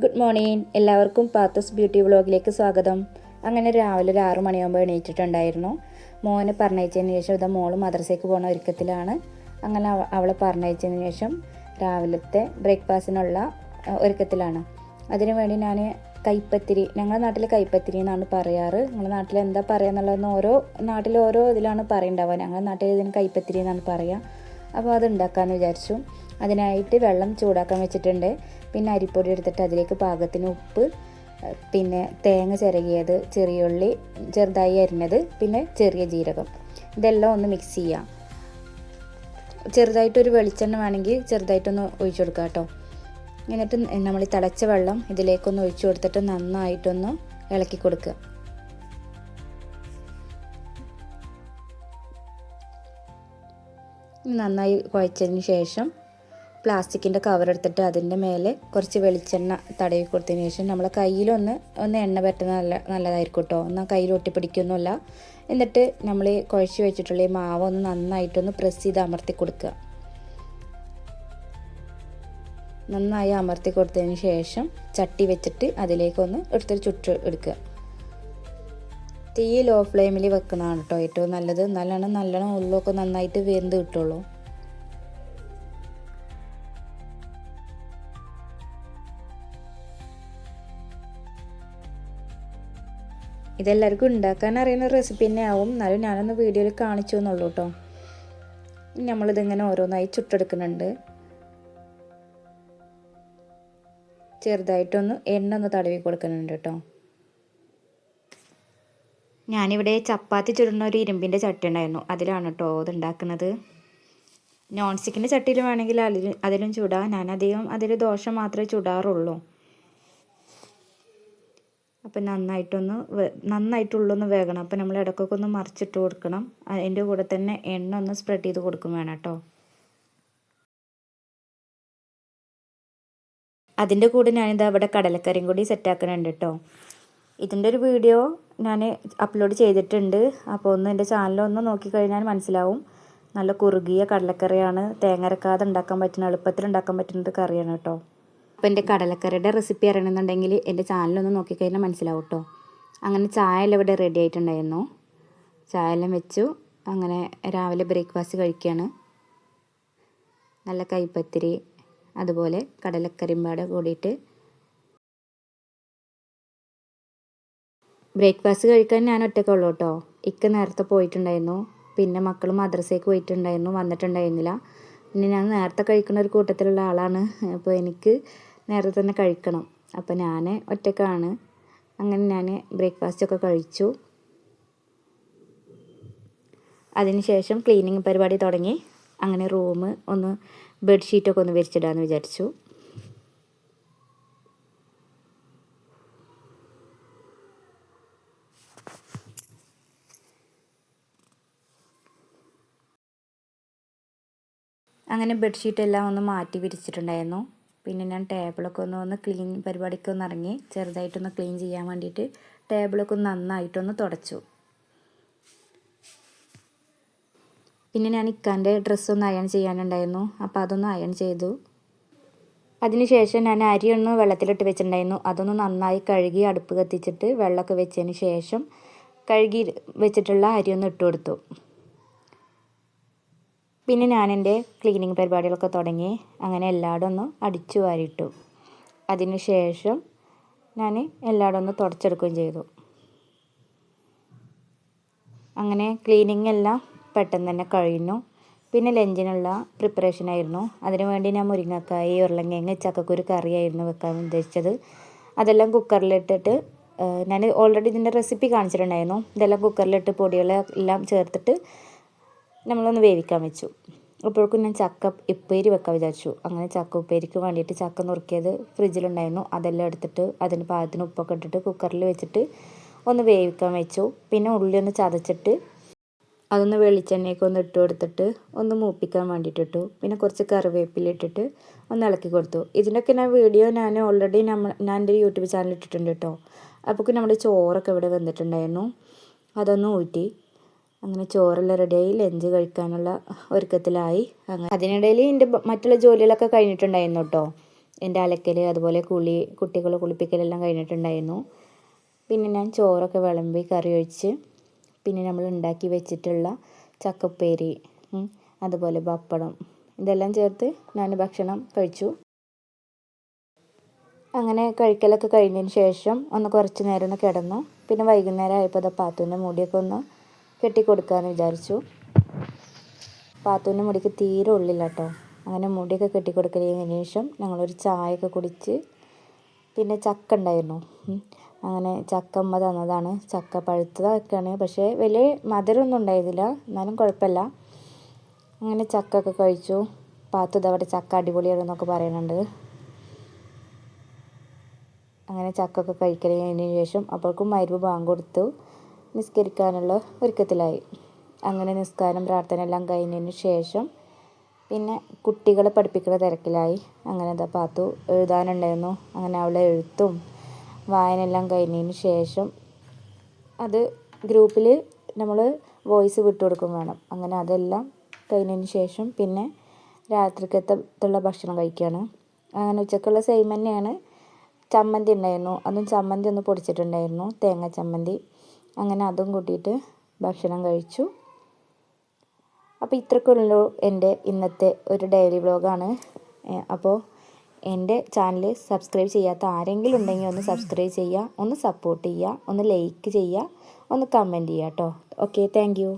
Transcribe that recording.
Good morning, എല്ലാവർക്കും Pathu's beauty വ്ളോഗിലേക്ക് സ്വാഗതം. അങ്ങനെ രാവിലെ ഒരു 6 മണിയാകുമ്പോൾ എണീറ്റിട്ടുണ്ടായിരുന്നു. മോനെ പറഞ്ഞയച്ചതിന് ശേഷം ഇതാ മോള് മദ്രസയ്ക്ക് പോകുന്ന ഒരുക്കത്തിലാണ്. അങ്ങനെ അവളെ പറഞ്ഞയച്ചതിന് ശേഷം രാവിലത്തെ ബ്രേക്ക്ഫാസ്റ്റിനുള്ള ഒരുക്കത്തിലാണ്. അതിനുവേണ്ടി ഞാൻ കൈപ്പത്തിരി, ഞങ്ങളുടെ നാട്ടിൽ കൈപ്പത്തിരി എന്നാണ് പറയാറ്. നിങ്ങളുടെ നാട്ടിൽ എന്താ പറയുക എന്നുള്ളതെന്ന് ഓരോ നാട്ടിൽ ഓരോ ഇതിലാണ് പറയുണ്ടാവുക. ഞങ്ങളുടെ നാട്ടിൽ ഇതിന് കൈപ്പത്തിരി എന്നാണ് പറയുക. അപ്പോൾ അത് ഉണ്ടാക്കാമെന്ന് വിചാരിച്ചു. അതിനായിട്ട് വെള്ളം ചൂടാക്കാൻ വെച്ചിട്ടുണ്ട്. പിന്നെ അരിപ്പൊടി എടുത്തിട്ട് അതിലേക്ക് പാകത്തിന് ഉപ്പ്, പിന്നെ തേങ്ങ ചിരകിയത്, ചെറിയ ഉള്ളി ചെറുതായി അരിഞ്ഞത്, പിന്നെ ചെറിയ ജീരകം, ഇതെല്ലാം ഒന്ന് മിക്സ് ചെയ്യാം. ചെറുതായിട്ടൊരു വെളിച്ചെണ്ണ വേണമെങ്കിൽ ചെറുതായിട്ടൊന്ന് ഒഴിച്ചു കൊടുക്കുക കേട്ടോ. എന്നിട്ട് നമ്മൾ തിളച്ച വെള്ളം ഇതിലേക്കൊന്ന് ഒഴിച്ചു കൊടുത്തിട്ട് നന്നായിട്ടൊന്ന് ഇളക്കി കൊടുക്കുക. നന്നായി കുഴച്ചതിന് ശേഷം പ്ലാസ്റ്റിക്കിൻ്റെ കവർ എടുത്തിട്ട് അതിൻ്റെ മേലെ കുറച്ച് വെളിച്ചെണ്ണ തടവി കൊടുത്തതിന് ശേഷം നമ്മളെ കയ്യിലൊന്ന് എണ്ണ പറ്റുന്ന നല്ലതായിരിക്കും കേട്ടോ. എന്നാൽ കയ്യിൽ ഒട്ടിപ്പിടിക്കൊന്നുമില്ല. എന്നിട്ട് നമ്മൾ കുഴച്ച് വെച്ചിട്ടുള്ള ഈ മാവ് ഒന്ന് നന്നായിട്ടൊന്ന് പ്രസ് ചെയ്ത് അമർത്തി കൊടുക്കുക. നന്നായി അമർത്തി കൊടുത്തതിന് ശേഷം ചട്ടി വെച്ചിട്ട് അതിലേക്കൊന്ന് എടുത്തൊരു ചുട്ട് എടുക്കുക. തീ ലോ ഫ്ലെയിമിൽ വെക്കുന്നതാണ് കേട്ടോ ഏറ്റവും നല്ലത്. നല്ലോണം ഉള്ളൊക്കെ നന്നായിട്ട് വെന്ത് കിട്ടുള്ളൂ. ഇതെല്ലാവർക്കും ഉണ്ടാക്കാൻ അറിയുന്ന റെസിപ്പി തന്നെ ആവും. എന്നാലും ഞാനൊന്ന് വീഡിയോയിൽ കാണിച്ചു എന്നുള്ളൂ കേട്ടോ. നമ്മളിതിങ്ങനെ ഓരോന്നായി ചുട്ടെടുക്കുന്നുണ്ട്. ചെറുതായിട്ടൊന്ന് എണ്ണ ഒന്ന് തടവി കൊടുക്കുന്നുണ്ട് കേട്ടോ. ഞാനിവിടെ ചപ്പാത്തി ചുടുന്ന ഒരു ഇരുമ്പിൻ്റെ ചട്ടി ഉണ്ടായിരുന്നു, അതിലാണ് കേട്ടോ ഇത് ഉണ്ടാക്കുന്നത്. നോൺ സ്റ്റിക്കിൻ്റെ ചട്ടിയിൽ വേണമെങ്കിൽ അതിലും ചുടാം. ഞാനധികം അതിൽ ദോശ മാത്രമേ ചുടാറുള്ളൂ. അപ്പം നന്നായിട്ടുള്ളൊന്ന് വേകണം. അപ്പം നമ്മൾ ഇടയ്ക്കൊക്കെ ഒന്ന് മറിച്ചിട്ട് കൊടുക്കണം. അതിൻ്റെ കൂടെ തന്നെ എണ്ണ ഒന്ന് സ്പ്രെഡ് ചെയ്ത് കൊടുക്കും വേണം കേട്ടോ. അതിൻ്റെ കൂടെ ഞാനിതാ ഇവിടെ കടലക്കറിയും കൂടി സെറ്റാക്കുന്നുണ്ട് കേട്ടോ. ഇതിൻ്റെ ഒരു വീഡിയോ ഞാൻ അപ്ലോഡ് ചെയ്തിട്ടുണ്ട്. അപ്പോൾ ഒന്ന് എൻ്റെ ചാനലൊന്ന് നോക്കിക്കഴിഞ്ഞാൽ മനസ്സിലാവും. നല്ല കുറുകിയ കടലക്കറിയാണ്. തേങ്ങ അരക്കാതെ ഉണ്ടാക്കാൻ പറ്റുന്ന, എളുപ്പത്തിൽ ഉണ്ടാക്കാൻ പറ്റുന്ന കറിയാണ് കേട്ടോ. അപ്പോൾ എൻ്റെ കടലക്കറിയുടെ റെസിപ്പി അറിയണമെന്നുണ്ടെങ്കിൽ എൻ്റെ ചാനലൊന്ന് നോക്കിക്കഴിഞ്ഞാൽ മനസ്സിലാവും കേട്ടോ. അങ്ങനെ ചായ എല്ലാം ഇവിടെ റെഡി ആയിട്ടുണ്ടായിരുന്നു. ചായ എല്ലാം വെച്ചു. അങ്ങനെ രാവിലെ ബ്രേക്ക്ഫാസ്റ്റ് കഴിക്കുകയാണ്. നല്ല കൈപ്പത്തിരി അതുപോലെ കടലക്കറിയും പാടെ കൂടിയിട്ട് ബ്രേക്ക്ഫാസ്റ്റ് കഴിക്കാൻ ഞാൻ ഒറ്റയ്ക്കുള്ളൂ കേട്ടോ. ഇക്ക നേരത്തെ പോയിട്ടുണ്ടായിരുന്നു. പിന്നെ മക്കൾ മദ്രസയ്ക്ക് പോയിട്ടുണ്ടായിരുന്നു, വന്നിട്ടുണ്ടായിരുന്നില്ല. പിന്നെ ഞാൻ നേരത്തെ കഴിക്കുന്ന ഒരു കൂട്ടത്തിലുള്ള ആളാണ്. അപ്പോൾ എനിക്ക് നേരത്തെ തന്നെ കഴിക്കണം. അപ്പോൾ ഞാൻ ഒറ്റയ്ക്കാണ്. അങ്ങനെ ഞാൻ ബ്രേക്ക്ഫാസ്റ്റൊക്കെ കഴിച്ചു. അതിനുശേഷം ക്ലീനിങ് പരിപാടി തുടങ്ങി. അങ്ങനെ റൂം ഒന്ന് ബെഡ്ഷീറ്റൊക്കെ ഒന്ന് വിരിച്ചിടാമെന്ന് വിചാരിച്ചു. അങ്ങനെ ബെഡ്ഷീറ്റ് എല്ലാം ഒന്ന് മാറ്റി വിരിച്ചിട്ടുണ്ടായിരുന്നു. പിന്നെ ഞാൻ ടേബിളൊക്കെ ഒന്ന് ക്ലീൻ പരിപാടിക്ക് ഒന്ന് ഇറങ്ങി. ചെറുതായിട്ടൊന്ന് ക്ലീൻ ചെയ്യാൻ വേണ്ടിയിട്ട് ടേബിളൊക്കെ ഒന്ന് നന്നായിട്ടൊന്ന് തുടച്ചു. പിന്നെ ഞാൻ ഇക്കാൻ്റെ ഡ്രസ്സൊന്ന് അയൺ ചെയ്യാനുണ്ടായിരുന്നു. അപ്പോൾ അതൊന്ന് അയൺ ചെയ്തു. അതിനുശേഷം ഞാൻ അരി ഒന്ന് വെള്ളത്തിലിട്ട് വെച്ചിട്ടുണ്ടായിരുന്നു. അതൊന്ന് നന്നായി കഴുകി അടുപ്പ് കത്തിച്ചിട്ട് വെള്ളമൊക്കെ വെച്ചതിന് ശേഷം കഴുകി വെച്ചിട്ടുള്ള അരി ഒന്ന് ഇട്ട് കൊടുത്തു. പിന്നെ ഞാൻ എൻ്റെ ക്ലീനിങ് പരിപാടികളൊക്കെ തുടങ്ങി. അങ്ങനെ എല്ലായിടും ഒന്ന് അടിച്ചു വാരിയിട്ടു. അതിന് ശേഷം ഞാൻ എല്ലായിടും ഒന്ന് തുടച്ചെടുക്കുകയും ചെയ്തു. അങ്ങനെ ക്ലീനിങ് എല്ലാം പെട്ടെന്ന് തന്നെ കഴിഞ്ഞു. പിന്നെ ലഞ്ചിനുള്ള പ്രിപ്പറേഷനായിരുന്നു. അതിനു വേണ്ടി ഞാൻ മുരിങ്ങക്കായി, ഉരുളങ്കിഴങ്ങ്, ചക്കക്കുരു കറിയായിരുന്നു വെക്കാൻ ഉദ്ദേശിച്ചത്. അതെല്ലാം കുക്കറിലിട്ടിട്ട് ഞാൻ ഓൾറെഡി ഇതിൻ്റെ റെസിപ്പി കാണിച്ചിട്ടുണ്ടായിരുന്നു. ഇതെല്ലാം കുക്കറിലിട്ട് പൊടികളെല്ലാം ചേർത്തിട്ട് നമ്മളൊന്ന് വേവിക്കാൻ വെച്ചു. അപ്പോഴേക്കും ഞാൻ ചക്ക ഉപ്പേരി വെക്കാൻ വിചാരിച്ചു. അങ്ങനെ ചക്ക ഉപ്പേരിക്ക് വേണ്ടിയിട്ട് ചക്ക നുറുക്കിയത് ഫ്രിഡ്ജിലുണ്ടായിരുന്നു. അതെല്ലാം എടുത്തിട്ട് അതിന് പാകത്തിന് ഉപ്പൊക്കെ ഇട്ടിട്ട് കുക്കറിൽ വെച്ചിട്ട് ഒന്ന് വേവിക്കാൻ വെച്ചു. പിന്നെ ഉള്ളി ഒന്ന് ചതച്ചിട്ട് അതൊന്ന് വെളിച്ചെണ്ണയൊക്കെ ഒന്ന് ഇട്ട് കൊടുത്തിട്ട് ഒന്ന് മൂപ്പിക്കാൻ വേണ്ടിയിട്ട് ഇട്ടു. പിന്നെ കുറച്ച് കറിവേപ്പില ഇട്ടിട്ട് ഒന്ന് ഇളക്കി കൊടുത്തു. ഇതിൻ്റെയൊക്കെ വീഡിയോ ഞാൻ ഓൾറെഡി ഞാൻ എൻ്റെ യൂട്യൂബ് ചാനൽ ഇട്ടിട്ടുണ്ട് കേട്ടോ. അപ്പോൾ നമ്മുടെ ചോറൊക്കെ ഇവിടെ വന്നിട്ടുണ്ടായിരുന്നു. അതൊന്ന് ഊറ്റി. അങ്ങനെ ചോറെല്ലാം റെഡിയായി. ലഞ്ച് കഴിക്കാനുള്ള ഒരുക്കത്തിലായി. അങ്ങനെ അതിനിടയിൽ എൻ്റെ മറ്റുള്ള ജോലികളൊക്കെ കഴിഞ്ഞിട്ടുണ്ടായിരുന്നു കേട്ടോ. എൻ്റെ അലക്കൽ അതുപോലെ കുട്ടികളെ കുളിപ്പിക്കലെല്ലാം കഴിഞ്ഞിട്ടുണ്ടായിരുന്നു. പിന്നെ ഞാൻ ചോറൊക്കെ വിളമ്പി കറി ഒഴിച്ച് പിന്നെ നമ്മൾ ഉണ്ടാക്കി വെച്ചിട്ടുള്ള ചക്കപ്പേരി അതുപോലെ പപ്പടം ഇതെല്ലാം ചേർത്ത് ഞാൻ ഭക്ഷണം കഴിച്ചു. അങ്ങനെ കഴിക്കലൊക്കെ കഴിഞ്ഞതിന് ശേഷം കുറച്ച് നേരം ഒന്ന് കിടന്നു. പിന്നെ വൈകുന്നേരം ആയപ്പോൾ പാത്തുവിൻ്റെ മുടിയൊക്കെ ഒന്ന് കെട്ടിക്കൊടുക്കാമെന്ന് വിചാരിച്ചു. പാത്തുവിൻ്റെ മുടിക്ക് തീരെ ഉള്ളില്ല കേട്ടോ. അങ്ങനെ മുടിയൊക്കെ കെട്ടിക്കൊടുക്കൽ കഴിഞ്ഞതിന് ശേഷം ഞങ്ങളൊരു ചായയൊക്കെ കുടിച്ച് പിന്നെ ചക്ക ഉണ്ടായിരുന്നു. അങ്ങനെ ചക്ക അമ്മ തന്നതാണ്. ചക്ക പഴുത്തതൊക്കെയാണ്, പക്ഷേ വലിയ മധുരമൊന്നും ഉണ്ടായിരുന്നില്ല, എന്നാലും കുഴപ്പമില്ല. അങ്ങനെ ചക്കയൊക്കെ കഴിച്ചു. പാത്തു ഇതവിടെ ചക്ക അടിപൊളിയാണെന്നൊക്കെ പറയുന്നുണ്ട്. അങ്ങനെ ചക്കൊക്കെ കഴിക്കലിന് ശേഷം അപ്പോഴേക്കും മഗ്‌രിബ് ബാങ്ക് കൊടുത്തു. നിസ്കരിക്കാനുള്ള ഒരുക്കത്തിലായി. അങ്ങനെ നിസ്കാരം പ്രാർത്ഥന എല്ലാം കഴിഞ്ഞതിന് ശേഷം പിന്നെ കുട്ടികളെ പഠിപ്പിക്കുന്ന തിരക്കിലായി. അങ്ങനെ പാത്തു എഴുതാനുണ്ടായിരുന്നു. അങ്ങനെ അവളെ എഴുത്തും വായനയെല്ലാം കഴിഞ്ഞതിന് ശേഷം അത് ഗ്രൂപ്പിൽ നമ്മൾ വോയിസ് വിട്ടു കൊടുക്കും വേണം. അങ്ങനെ അതെല്ലാം കഴിഞ്ഞതിന് ശേഷം പിന്നെ രാത്രിക്കത്തുള്ള ഭക്ഷണം കഴിക്കുകയാണ്. അങ്ങനെ ഉച്ചക്കുള്ള സെയിം തന്നെയാണ്. ചമ്മന്തി ഉണ്ടായിരുന്നു, അതും ചമ്മന്തി ഒന്ന് പൊടിച്ചിട്ടുണ്ടായിരുന്നു, തേങ്ങ ചമ്മന്തി. അങ്ങനെ അതും കൂട്ടിയിട്ട് ഭക്ഷണം കഴിച്ചു. അപ്പോൾ ഇത്രയ്ക്കുള്ളൂ എൻ്റെ ഇന്നത്തെ ഒരു ഡെയിലി വ്ലോഗാണ്. അപ്പോൾ എൻ്റെ ചാനൽ സബ്സ്ക്രൈബ് ചെയ്യാത്ത ആരെങ്കിലും ഉണ്ടെങ്കിൽ ഒന്ന് സബ്സ്ക്രൈബ് ചെയ്യുക, ഒന്ന് സപ്പോർട്ട് ചെയ്യുക, ഒന്ന് ലൈക്ക് ചെയ്യുക, ഒന്ന് കമൻറ്റ് ചെയ്യുക കേട്ടോ. Okay, thank you.